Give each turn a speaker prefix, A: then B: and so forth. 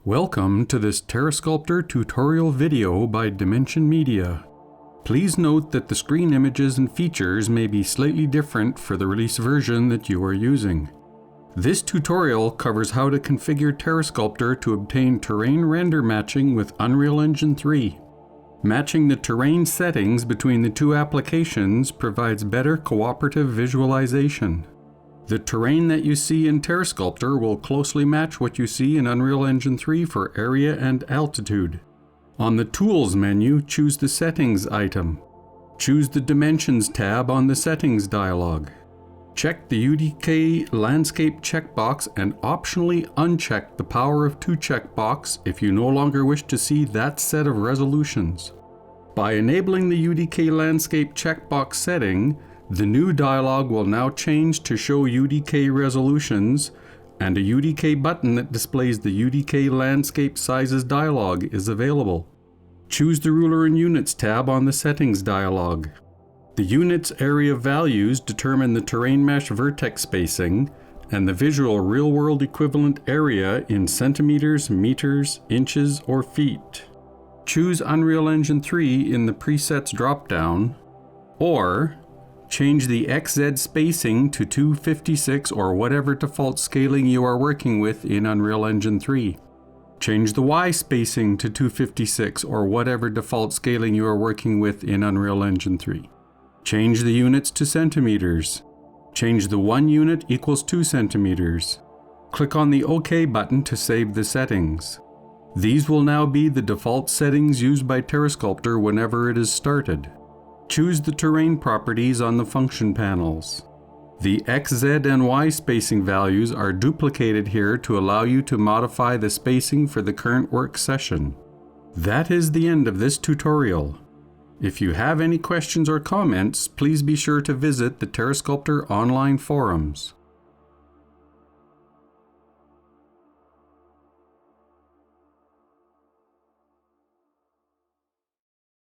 A: Welcome to this TerreSculptor tutorial video by Demenzun Media. Please note that the screen images and features may be slightly different for the release version that you are using. This tutorial covers how to configure TerreSculptor to obtain terrain render matching with Unreal Engine 3. Matching the terrain settings between the two applications provides better cooperative visualization. The terrain that you see in TerreSculptor will closely match what you see in Unreal Engine 3 for area and altitude. On the Tools menu, choose the Settings item. Choose the Dimensions tab on the Settings dialog. Check the UDK Landscape checkbox and optionally uncheck the Power of 2 checkbox if you no longer wish to see that set of resolutions. By enabling the UDK Landscape checkbox setting, the new dialog will now change to show UDK resolutions, and a UDK button that displays the UDK Landscape Sizes dialog is available. Choose the Ruler and Units tab on the Settings dialog. The Units area values determine the terrain mesh vertex spacing and the visual real-world equivalent area in centimeters, meters, inches, or feet. Choose Unreal Engine 3 in the Presets drop-down, or change the XZ spacing to 256 or whatever default scaling you are working with in Unreal Engine 3. Change the Y spacing to 256 or whatever default scaling you are working with in Unreal Engine 3. Change the units to centimeters. Change the 1 unit equals 2 centimeters. Click on the OK button to save the settings. These will now be the default settings used by TerreSculptor whenever it is started. Choose the terrain properties on the function panels. The X, Z, and Y spacing values are duplicated here to allow you to modify the spacing for the current work session. That is the end of this tutorial. If you have any questions or comments, please be sure to visit the TerreSculptor online forums.